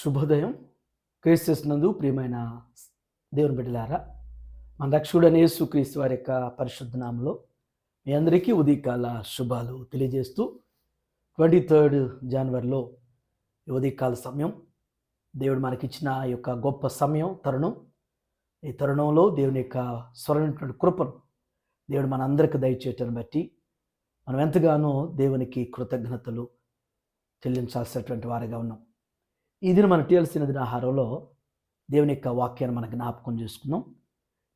శుభోదయం. క్రీస్తునందు ప్రియమైన దేవుని బిడ్డలారా, మన రక్షకుడైన యేసుక్రీస్తు వారి యొక్క పరిశుద్ధ నామములో మీ అందరికీ ఉదయకాల శుభాలు తెలియజేస్తూ 23 జనవరిలో ఈ ఉదయకాల సమయం దేవుడు మనకిచ్చిన ఈ యొక్క గొప్ప సమయం తరుణం. ఈ తరుణంలో దేవుని యొక్క స్వరమైనటువంటి కృపను దేవుడు మనందరికీ దయచేయటాన్ని బట్టి మనం ఎంతగానో దేవునికి కృతజ్ఞతలు చెల్లించాల్సినటువంటి వారిగా ఉన్నాం. ఈ దినం మనం తీయాల్సిన ఆహారంలో దేవుని యొక్క వాక్యాన్ని మనం జ్ఞాపకం చేసుకుందాం.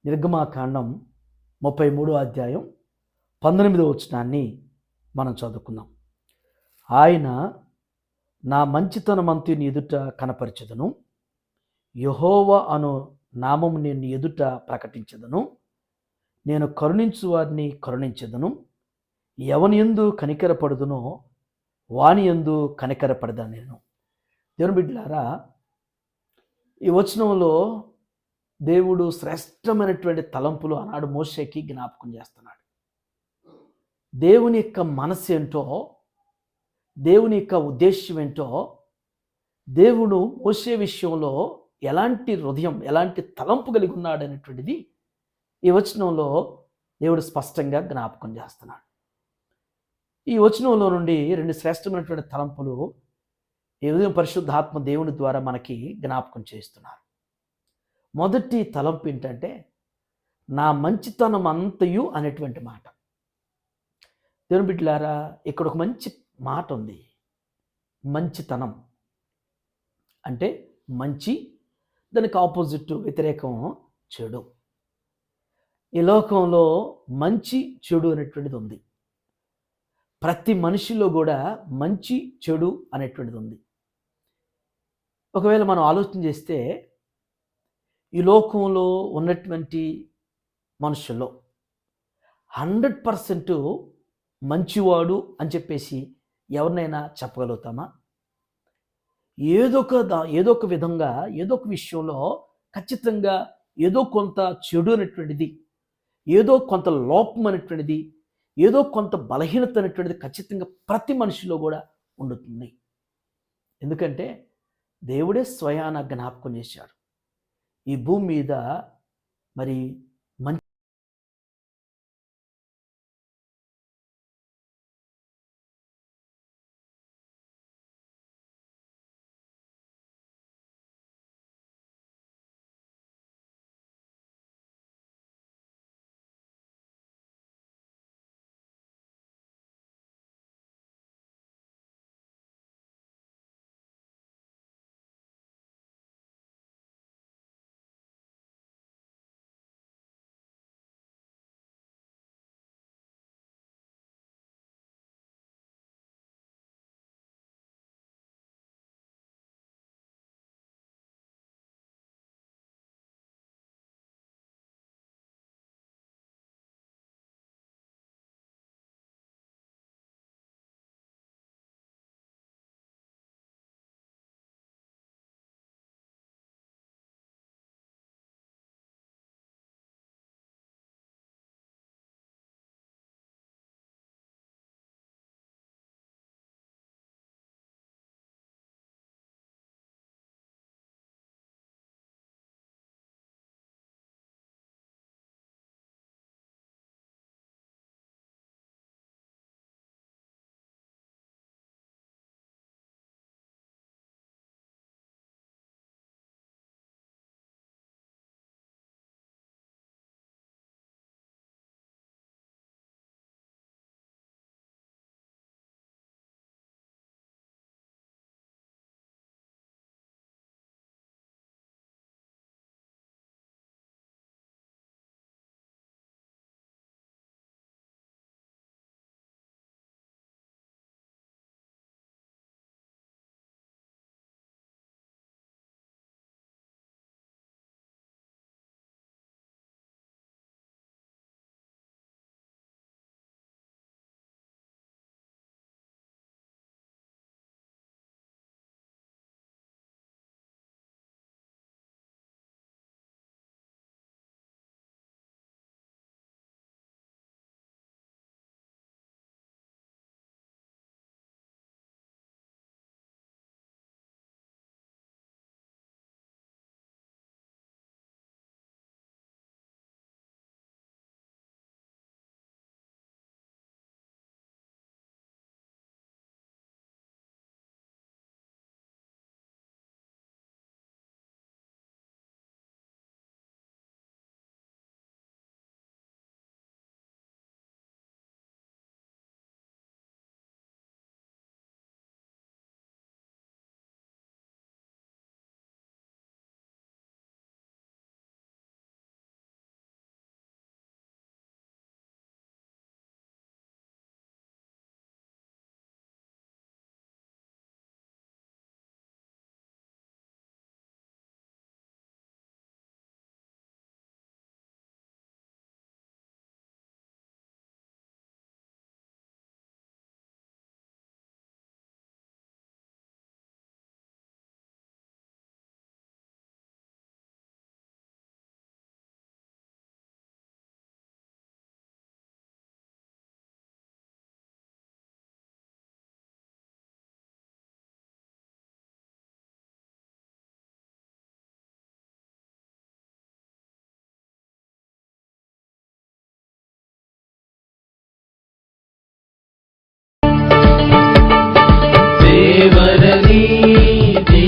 నిర్గమాకాండం 33 అధ్యాయం 19వ వచనాన్ని మనం చదువుకుందాం. ఆయన నా మంచితనమంతయు నీ ఎదుట కనపరచెదను, యెహోవా అను నామము నేను నీ ఎదుట ప్రకటించెదను, నేను కరుణించు వారిని కరుణించెదను, ఎవని యందు కనికరపడుదునో వాని యందు కనికరపడదా నేను. దేవుని బిడ్డలారా, ఈ వచనంలో దేవుడు శ్రేష్టమైనటువంటి తలంపులు ఆనాడు మోషేకి జ్ఞాపకం చేస్తున్నాడు. దేవుని యొక్క మనసు ఏంటో, దేవుని యొక్క ఉద్దేశ్యం ఏంటో, దేవుడు మోషే విషయంలో ఎలాంటి హృదయం, ఎలాంటి తలంపు కలిగి ఉన్నాడు అనేటువంటిది ఈ వచనంలో దేవుడు స్పష్టంగా జ్ఞాపకం చేస్తున్నాడు. ఈ వచనంలో నుండి రెండు శ్రేష్టమైనటువంటి తలంపులు ఈ ఉదయం పరిశుద్ధాత్మ దేవుని ద్వారా మనకి జ్ఞాపకం చేస్తున్నారు. మొదటి తలంపు ఏంటంటే, నా మంచితనం అంతయు అనేటువంటి మాట. దేవుని బిడ్డలారా, ఇక్కడ ఒక మంచి మాట ఉంది. మంచితనం అంటే మంచి, దానికి ఆపోజిట్ వ్యతిరేకం చెడు. ఈ లోకంలో మంచి చెడు అనేటువంటిది ఉంది. ప్రతి మనిషిలో కూడా మంచి చెడు అనేటువంటిది ఉంది. ఒకవేళ మనం ఆలోచన చేస్తే ఈ లోకంలో ఉన్నటువంటి మనుషుల్లో 100% మంచివాడు అని చెప్పేసి ఎవరినైనా చెప్పగలుగుతామా? ఏదో ఒక విధంగా, ఏదో ఒక విషయంలో ఖచ్చితంగా ఏదో కొంత చెడు అనేటువంటిది, ఏదో కొంత లోపం అనేటువంటిది, ఏదో కొంత బలహీనత అనేటువంటిది ఖచ్చితంగా ప్రతి మనిషిలో కూడా ఉండుతుంది. ఎందుకంటే దేవుడే స్వయాన జ్ఞాపకం చేశాడు. ఈ భూమి మీద మరి మంచి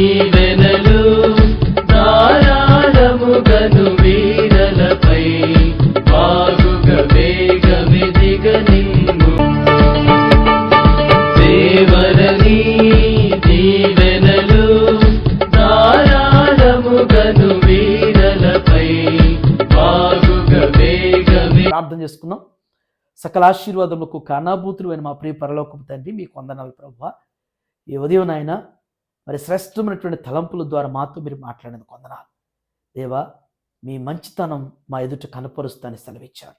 దీవెనలు ధారాళముగను వీరలపై బాగుగా వేగమెదిగ నిమ్ము దేవరని దీవెనలు ధారాళముగను వీరలపై బాగుగా వేగమె ప్రార్థన చేసుకుందాం. సకల ఆశీర్వాదములకు కారణభూతులు అయిన మా ప్రియ పరలోకపు తండ్రి, మీకు వందనాలు ప్రభువా. ఈ ఉదయం నాయన మరి శ్రేష్టమైనటువంటి తలంపుల ద్వారా మాతో మీరు మాట్లాడేందుకు వందనాలు దేవా. మీ మంచితనం మా ఎదుట కనపరుస్తానని సెలవిచ్చారు.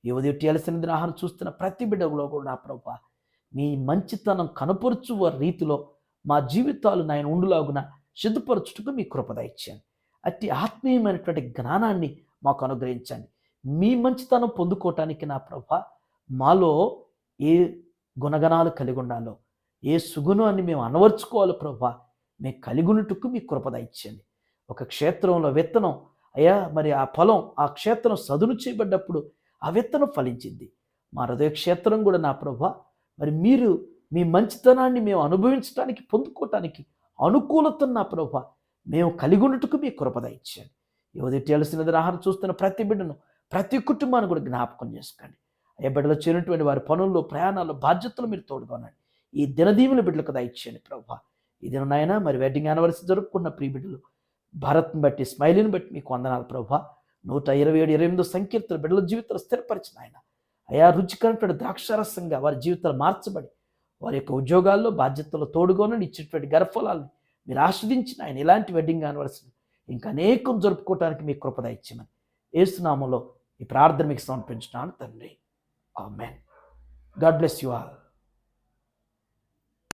ఈ ఉదయం టీఎల్సీ ఆహారం చూస్తున్న ప్రతి బిడ్డలో కూడా నా ప్రభువా, మీ మంచితనం కనపరుచు రీతిలో మా జీవితాలు నాయన ఉండులాగున సిద్ధపరచుటకు మీ కృపద ఇచ్చాను. అట్టి ఆత్మీయమైనటువంటి జ్ఞానాన్ని మాకు అనుగ్రహించండి. మీ మంచితనం పొందుకోవటానికి నా ప్రభువా మాలో ఏ గుణగణాలు కలిగి ఉండాలో, ఏ సుగుణాన్ని మేము అనవర్చుకోవాలో ప్రభువా మేము కలిగి ఉన్నట్టుకు మీ కృపద ఇచ్చండి. ఒక క్షేత్రంలో విత్తనం అయ్యా, మరి ఆ పొలం ఆ క్షేత్రం సదును చేయబడ్డప్పుడు ఆ విత్తనం ఫలించింది. మా హృదయ క్షేత్రం కూడా నా ప్రభువా మరి మీరు మీ మంచితనాన్ని మేము అనుభవించడానికి పొందుకోవటానికి అనుకూలతను నా ప్రభువా మేము కలిగి ఉన్నట్టుకు మీ కృపద ఇచ్చండి. యువతి తెలిసిన ఆహారం చూస్తున్న ప్రతి బిడ్డను ప్రతి కుటుంబాన్ని కూడా జ్ఞాపకం చేసుకోండి. అయ్యా, బిడ్డలో చేరినటువంటి వారి పనుల్లో ప్రయాణాల్లో బాధ్యతలు మీరు తోడుగా ఉండండి. ఈ దినదీవుల బిడ్డలకు దయచేయండి ప్రభువా. ఈ దినం నాయన మరి వెడ్డింగ్ యానివర్సరీ జరుపుకున్న ప్రియ బిడ్డలు భారత్ని బట్టి స్మైలీని బట్టి మీకు వందనాలు ప్రభువా. 127-28 సంకీర్తన బిడ్డల జీవితాలు స్థిరపరిచిన ఆయన అయా రుచికరమైన ద్రాక్షారసంగా వారి జీవితాలు మార్చబడి వారి యొక్క ఉద్యోగాల్లో బాధ్యతలు తోడుగోనని ఇచ్చేటువంటి గర్భఫలాలను మీరు ఆస్వాదించిన ఆయన ఇలాంటి వెడ్డింగ్ యానివర్సరీ ఇంకా అనేకం జరుపుకోవడానికి మీ కృపద ఇచ్చామని యేసునామములో ఈ ప్రార్థన మీకు సమర్పించున్నాను తండ్రి. ఆమేన్. God bless you all.